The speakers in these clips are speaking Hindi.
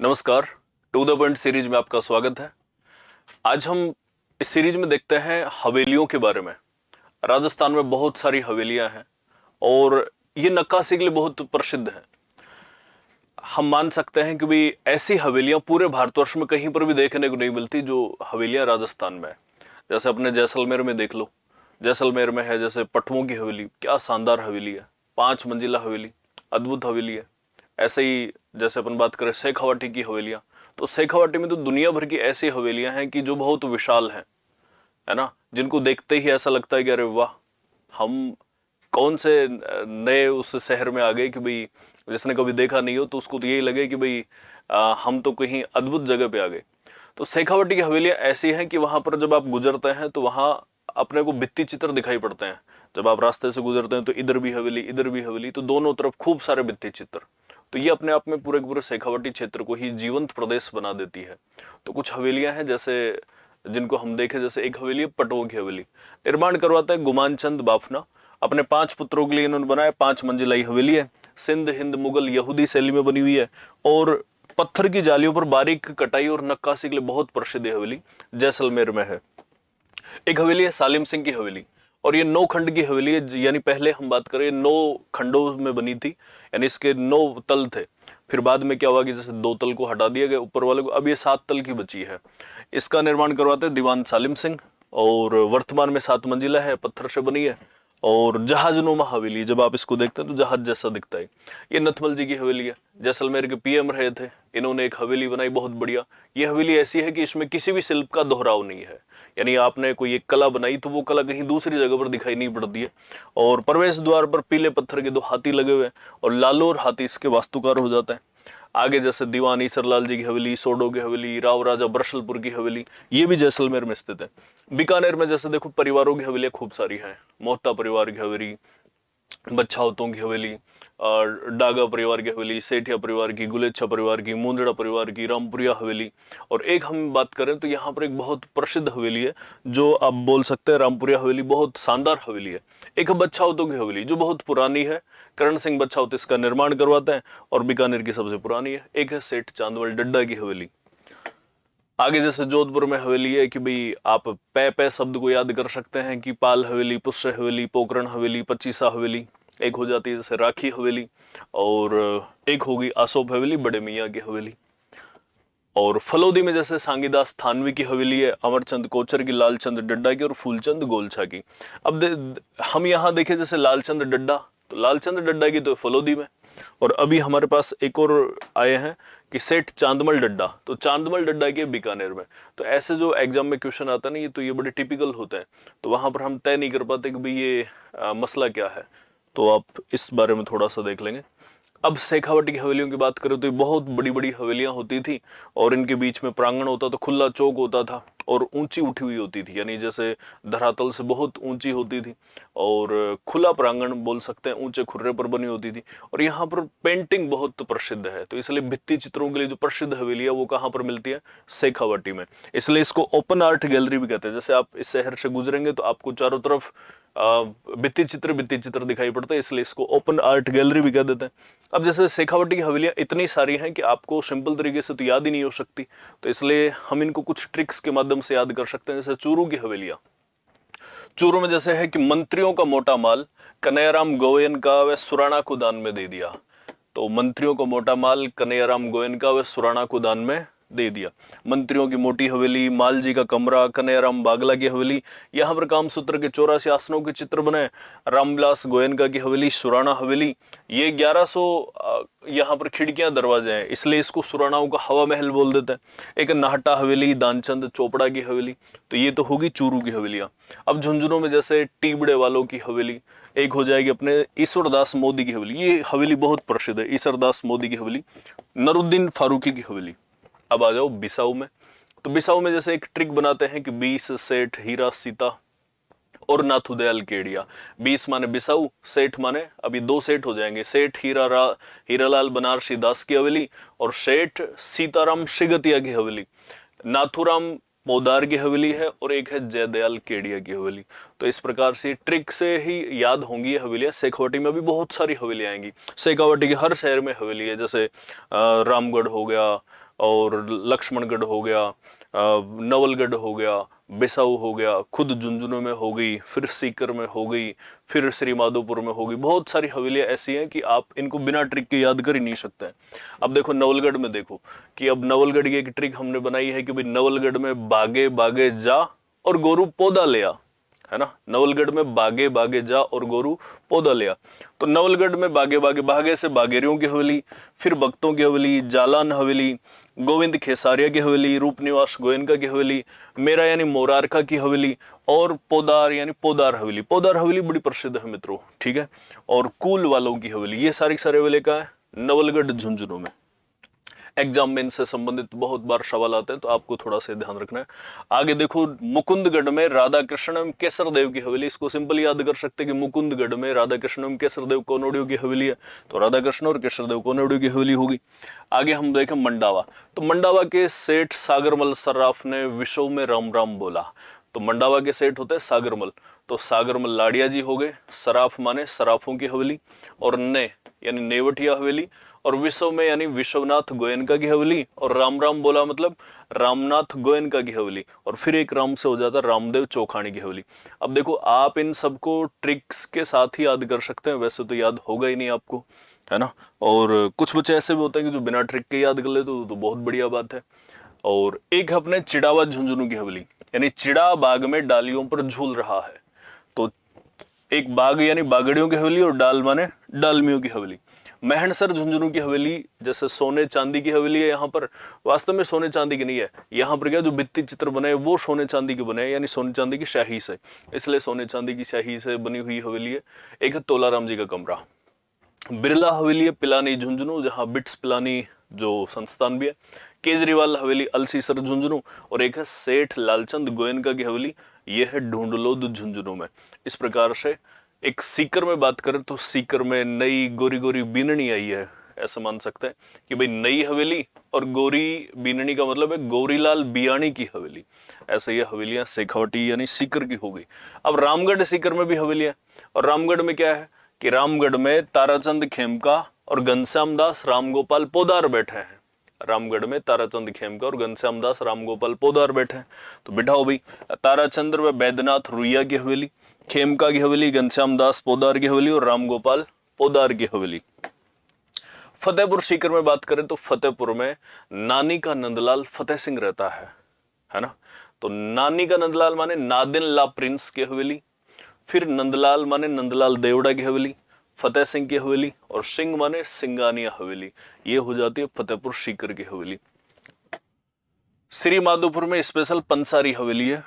नमस्कार। टू द पॉइंट सीरीज में आपका स्वागत है। आज हम इस सीरीज में देखते हैं हवेलियों के बारे में। राजस्थान में बहुत सारी हवेलियां हैं और ये नक्काशी के लिए बहुत प्रसिद्ध है। हम मान सकते हैं कि भी ऐसी हवेलियां पूरे भारतवर्ष में कहीं पर भी देखने को नहीं मिलती जो हवेलियां राजस्थान में है। जैसे अपने जैसलमेर में देख लो, जैसलमेर में है जैसे पटवों की हवेली, क्या शानदार हवेली है, 5 मंजिला हवेली, अद्भुत हवेली है। ऐसे ही जैसे अपन बात करें शेखावाटी की हवेलियां, तो शेखावाटी में तो दुनिया भर की ऐसी हवेलियां हैं कि जो बहुत विशाल हैं, है ना, जिनको देखते ही ऐसा लगता है कि अरे वाह, हम कौन से नए उस शहर में आ गए कि भाई जिसने कभी देखा नहीं हो तो उसको तो यही लगे कि भाई हम तो कहीं अद्भुत जगह पे आ गए। तो शेखावाटी की हवेलियां ऐसी हैं कि वहां पर जब आप गुजरते हैं तो वहां अपने को भित्ति चित्र दिखाई पड़ते हैं। जब आप रास्ते से गुजरते हैं तो इधर भी हवेली इधर भी हवेली, तो दोनों तरफ खूब सारे भित्ति चित्र। तो ये अपने आप में पूरे के पूरे शेखावाटी क्षेत्र को ही जीवंत प्रदेश बना देती है। तो कुछ हवेलियां हैं जैसे जिनको हम देखें, जैसे एक हवेली है पटवों की हवेली। निर्माण करवाता है गुमान चंद बाफना। अपने 5 पुत्रों के लिए इन्होंने बनाया। 5 मंजिला हवेली है। सिंध हिंद मुगल यहूदी शैली में बनी हुई है और पत्थर की जालियों पर बारीक कटाई और नक्काशी के लिए बहुत प्रसिद्ध हवेली जैसलमेर में है। एक हवेली है सालिम सिंह की हवेली और ये 9 खंड की हवेली है। यानी पहले हम बात करें 9 खंडों में बनी थी, यानी इसके 9 तल थे। फिर बाद में क्या हुआ कि जैसे 2 तल को हटा दिया गया ऊपर वाले को, अब ये 7 तल की बची है। इसका निर्माण करवाते हैं दीवान सालिम सिंह और वर्तमान में 7 मंजिला है, पत्थर से बनी है और जहाजनुमा हवेली। जब आप इसको देखते हैं तो जहाज जैसा दिखता है। ये नथमल जी की हवेली है, जैसलमेर के पीएम रहे थे, इन्होंने एक हवेली बनाई बहुत बढ़िया। ये हवेली ऐसी है कि इसमें किसी भी शिल्प का दोहराव नहीं है, यानी आपने कोई एक कला बनाई तो वो कला कहीं दूसरी जगह पर दिखाई नहीं पड़ती है। और प्रवेश द्वार पर पीले पत्थर के 2 हाथी लगे हुए हैं और लालोर हाथी इसके वास्तुकार हो जाता है। आगे जैसे दीवान ईसरलाल जी की हवेली, सोडो की हवेली, राव राजा बरसलपुर की हवेली, ये भी जैसलमेर में स्थित है। बीकानेर में जैसे देखो परिवारों की हवेलियां खूब सारी हैं। मोहता परिवार की हवेली, बच्छावतों की हवेली, और डागा परिवार की हवेली, सेठिया परिवार की, गुलेच्छा परिवार की, मुंदड़ा परिवार की, रामपुरिया हवेली। और एक हम बात करें तो यहाँ पर एक बहुत प्रसिद्ध हवेली है जो आप बोल सकते हैं रामपुरिया हवेली, बहुत शानदार हवेली है। एक है बच्छावतों की हवेली जो बहुत पुरानी है, करण सिंह बच्छावत इसका निर्माण करवाते हैं और बीकानेर की सबसे पुरानी है। एक है सेठ चांदवल डड्डा की हवेली। आगे जैसे जोधपुर में हवेली है कि भाई आप पै शब्द को याद कर सकते हैं कि पाल हवेली, पुष्य हवेली, पोकरण हवेली, पचीसा हवेली एक हो जाती है, जैसे राखी हवेली। और एक होगी आसोप हवेली, बड़े मियाँ की हवेली। और फलोदी में जैसे सांगीदास थानवी की हवेली है, अमरचंद कोचर की, लालचंद डड्डा की और फूलचंद गोलछा की। अब हम यहाँ देखें जैसे लालचंद डड्डा, तो लालचंद डड्डा की तो फलोदी में। और अभी हमारे पास एक और आए हैं कि सेठ चांदमल डड्डा, तो चांदमल डड्डा के बीकानेर में। तो ऐसे जो एग्जाम में क्वेश्चन आता है ना, ये तो ये बड़े टिपिकल होते हैं, तो वहां पर हम तय नहीं कर पाते कि भाई ये मसला क्या है। तो आप इस बारे में थोड़ा सा देख लेंगे। अब शेखावाटी की हवेलियों की बात करें तो ये बहुत बड़ी बड़ी हवेलियां होती थी और इनके बीच में प्रांगण होता था, खुला चौक होता था और ऊंची उठी हुई होती थी, यानी जैसे धरातल से बहुत ऊंची होती थी और खुला प्रांगण बोल सकते हैं, ऊंचे खुर्रे पर बनी होती थी। और यहाँ पर पेंटिंग बहुत प्रसिद्ध है, तो इसलिए भित्ति चित्रों के लिए जो प्रसिद्ध हवेली है वो कहाँ पर मिलती है, शेखावाटी में। इसलिए इसको ओपन आर्ट गैलरी भी कहते हैं। जैसे आप इस शहर से गुजरेंगे तो आपको चारों तरफ भित्ति चित्र दिखाई पड़ता है, इसलिए इसको ओपन आर्ट गैलरी भी कह देते हैं। अब जैसे शेखावाटी की हवेलियां इतनी सारी हैं कि आपको सिंपल तरीके से तो याद ही नहीं हो सकती, तो इसलिए हम इनको कुछ ट्रिक्स के माध्यम से याद कर सकते हैं। जैसे चूरू की हवेलियां, चूरू में जैसे है कि मंत्रियों का मोटा माल कन्हैयाराम गोयन का व सुराणा को दान में दे दिया। तो मंत्रियों को मोटा माल कन्हैयाराम गोयन का व सुराणा को दान में दे दिया। मंत्रियों की मोटी हवेली, माल जी का कमरा, कन्हैयाराम बागला की हवेली, यहाँ पर कामसूत्र के 84 आसनों के चित्र बने। रामविलास गोयनका की हवेली, सुराणा हवेली, ये 1100 यहाँ पर खिड़कियां दरवाजे हैं, इसलिए इसको सुराणाओं का हवा महल बोल देते हैं। एक नाहटा हवेली, दानचंद चोपड़ा की हवेली, तो ये तो होगी चूरू की हवेलियां। अब झुंझुनू में जैसे टीबड़े वालों की हवेली, एक हो जाएगी अपने ईश्वरदास मोदी की हवेली, ये हवेली बहुत प्रसिद्ध है, ईश्वरदास मोदी की हवेली। नरुद्दीन फारूकी की हवेली। अब आ जाओ बिसाऊ में, तो बिसाऊ में जैसे एक ट्रिक बनाते हैं कि 20 सेठ हीरा सीता और नाथुदयाल केडिया। 20 माने बिसाऊ, सेठ माने अभी 2 सेठ हो जाएंगे, सेठ हीरालाल बनारसी दास की हवेली और सेठ सीताराम सिगतिया की हवेली। नाथुराम पोदार की हवेली है और एक है जयदयाल केडिया की हवेली। तो इस प्रकार से ट्रिक से ही याद होंगी ये हवेलियां। शेखावाटी में भी बहुत सारी हवेलियां आएंगी। शेखावाटी के हर शहर में हवेली है, जैसे रामगढ़ हो गया और लक्ष्मणगढ़ हो गया, नवलगढ़ हो गया, बिसाऊ हो गया, खुद झुंझुनू में हो गई, फिर सीकर में हो गई, फिर श्री माधोपुर में हो गई। बहुत सारी हवेलियां ऐसी हैं कि आप इनको बिना ट्रिक के याद कर ही नहीं सकते। अब देखो नवलगढ़ में देखो कि अब नवलगढ़ की एक ट्रिक हमने बनाई है कि भाई नवलगढ़ में बागे बागे जा और गोरू पौधा ले आ, है ना। नवलगढ़ में बागे बागे जा और गोरू पौधा लिया। तो नवलगढ़ में बागे बागे, बागे से बागेरियों की हवेली, फिर भक्तों की हवेली, जालान हवेली, गोविंद खेसारिया की हवेली, रूपनिवास गोयनका की हवेली, मेरा यानी मोरारका की हवेली, और पोदार यानी पोदार हवेली। पोदार हवेली बड़ी प्रसिद्ध है मित्रों, ठीक है। और कुल वालों की हवेली, ये सारी सारे हवेली का है नवलगढ़ झुंझुनू में। एग्जाम में इनसे संबंधित बहुत बार सवाल आते हैं, तो आपको थोड़ा सा ध्यान रखना है। आगे देखो मुकुंदगढ़ में राधा कृष्ण एवं केसर देव की हवेली। इसको सिंपल याद कर सकते हैं कि मुकुंदगढ़ में राधा कृष्ण एवं केसर देव कोनोडियो की हवेली है, तो राधा कृष्ण और केसर देव कोनोडियो की हवेली होगी। आगे हम देखें मंडावा, तो मंडावा के सेठ सागरमल सर्राफ ने विश्व में राम राम बोला। तो मंडावा के सेठ होते हैं सागरमल, तो सागरमल लाड़िया जी हो गए, सराफ माने सराफों की हवेली, और ने यानी नेवटिया हवेली, और विश्व में यानी विश्वनाथ गोयनका की हवेली, और राम राम बोला मतलब रामनाथ गोयनका की हवेली, और फिर एक राम से हो जाता रामदेव चौखानी की हवेली। अब देखो आप इन सबको ट्रिक्स के साथ ही याद कर सकते हैं, वैसे तो याद होगा ही नहीं आपको, है ना। और कुछ बच्चे ऐसे भी होते हैं कि जो बिना ट्रिक के याद कर ले, तो बहुत बढ़िया बात है। और एक अपने चिड़ावा झुंझुनू की हवेली, यानी चिड़ा बाग में डालियों पर झूल रहा है। तो एक बाग यानी बागड़ियों की हवेली, और डाल माने डालमियों की हवेली। महणसर झुंझुनू की हवेली जैसे सोने चांदी की हवेली है, यहाँ पर वास्तव में सोने चांदी की नहीं है, यहाँ पर क्या जो भित्ति चित्र बने वो सोने चांदी के बने हैं, यानी सोने चांदी की शाही से, इसलिए सोने चांदी की शाही से बनी हुई हवेली है। एक है तोलाराम जी का कमरा। बिरला हवेली है पिलानी झुंझुनू, जहाँ बिट्स पिलानी जो संस्थान भी है। केजरीवाल हवेली अलसीसर झुंझुनू, और एक है सेठ लालचंद गोयनका की हवेली, यह है ढूंढलोद झुंझुनू में। इस प्रकार से एक सीकर में बात करें तो सीकर में नई गोरी गोरी बीननी आई है, ऐसा मान सकते हैं कि भाई नई हवेली, और गोरी बीननी का मतलब है गौरीलाल बियाणी की हवेली। ऐसे ये हवेलियां शेखावटी यानी सीकर की हो गई। अब रामगढ़ सीकर में भी हवेली है, और रामगढ़ में क्या है कि रामगढ़ में ताराचंद खेमका और घनश्याम दास रामगोपाल पोदार बैठे हैं। रामगढ़ में ताराचंद खेमका और घनश्याम दास रामगोपाल पोदार बैठे हैं। तो बिठाओ भाई, ताराचंद्र व बैद्यनाथ रुइया की हवेली, खेमका की हवेली, घनश्याम दास पोदार की हवेली, और रामगोपाल पोदार की हवेली। फतेहपुर सीकर में बात करें तो फतेहपुर में नानी का नंदलाल फतेह सिंह रहता है ना। तो नानी का नंदलाल माने नादिन ला प्रिंस की हवेली, फिर नंदलाल माने नंदलाल देवड़ा की हवेली, फतेह सिंह की हवेली, और सिंह माने सिंगानिया हवेली। ये हो जाती है फतेहपुर सीकर की हवेली। श्री माधोपुर में स्पेशल पंसारी हवेली है,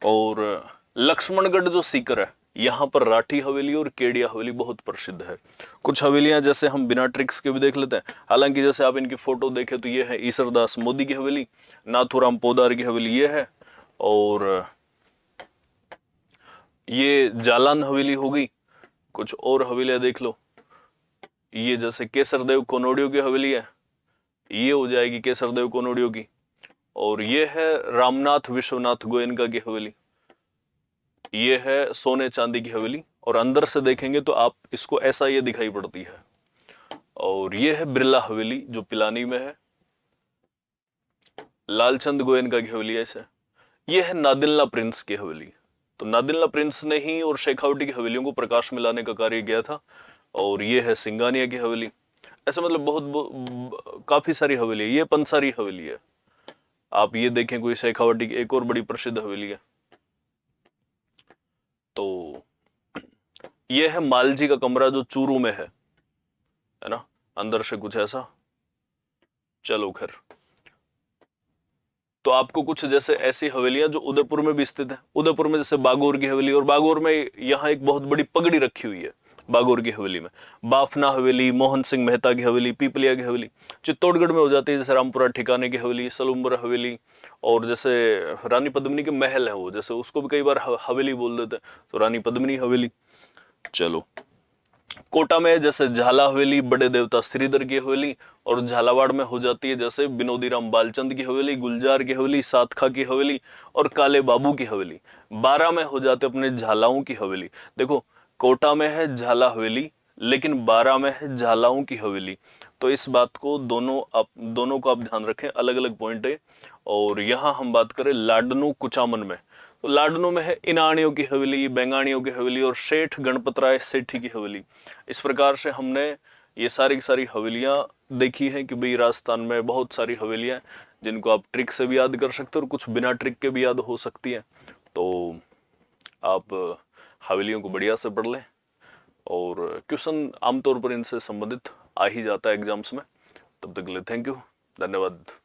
और लक्ष्मणगढ़ जो सीकर है यहाँ पर राठी हवेली और केडिया हवेली बहुत प्रसिद्ध है। कुछ हवेलियां जैसे हम बिना ट्रिक्स के भी देख लेते हैं, हालांकि जैसे आप इनकी फोटो देखें तो ये है ईसरदास मोदी की हवेली, नाथुराम पोदार की हवेली ये है, और ये जालान हवेली हो गई। कुछ और हवेलियां देख लो, ये जैसे केसरदेव कोनोडियो की हवेली है, ये हो जाएगी केसरदेव कोनोडियो की, और ये है रामनाथ विश्वनाथ गोयनका की हवेली, ये है सोने चांदी की हवेली, और अंदर से देखेंगे तो आप इसको ऐसा ये दिखाई पड़ती है। और ये है बिरला हवेली जो पिलानी में है, लालचंद गोयनका की हवेली ऐसे। ये है नादिल्ला प्रिंस की हवेली, तो नादिल्ला प्रिंस ने ही और शेखावटी की हवेलियों को प्रकाश में लाने का कार्य किया था। और ये है सिंगानिया की हवेली। ऐसे मतलब बहुत काफी सारी हवेली है। ये पंसारी हवेली है। आप ये देखें कोई शेखावटी की एक और बड़ी प्रसिद्ध हवेली है, तो ये है मालजी का कमरा जो चूरू में है ना, अंदर से कुछ ऐसा। चलो खैर, तो आपको कुछ जैसे ऐसी हवेलियां जो उदयपुर में भी स्थित है। उदयपुर में जैसे बागोर की हवेली, और बागोर में यहाँ एक बहुत बड़ी पगड़ी रखी हुई है बागोर की हवेली में। बाफना हवेली, मोहन सिंह मेहता की हवेली, पीपलिया की हवेली चित्तौड़गढ़ में हो जाती है, जैसे रामपुरा ठिकाने की हवेली, सलुम्बर हवेली, और जैसे रानी पद्मिनी के महल है वो, जैसे उसको भी कई बार हवेली बोल देते हैं, तो रानी पद्मिनी हवेली। चलो, कोटा में जैसे झाला हवेली, बड़े देवता श्रीधर की हवेली, और झालावाड़ में हो जाती है जैसे विनोदी राम बालचंद की हवेली, गुलजार की हवेली, सातखा की हवेली, और काले बाबू की हवेली। 12 में हो जाते अपने झालाओं की हवेली। देखो, कोटा में है झाला हवेली लेकिन 12 में है झालाओं की हवेली। तो इस बात को दोनों को आप ध्यान रखें, अलग अलग पॉइंट है। और यहाँ हम बात करें लाडनू कुचामन में, तो लाडनू में है इनाणियों की हवेली, बेंगाणियों की हवेली और सेठ गणपतराय सेठी की हवेली। इस प्रकार से हमने ये सारी की सारी हवेलियां देखी हैं कि भाई राजस्थान में बहुत सारी हवेलियां जिनको आप ट्रिक से भी याद कर सकते हो और कुछ बिना ट्रिक के भी याद हो सकती हैं। तो आप हवेलियों को बढ़िया से पढ़ लें और क्वेश्चन आमतौर पर इनसे संबंधित आ ही जाता है एग्जाम्स में। तब तक के लिए थैंक यू, धन्यवाद।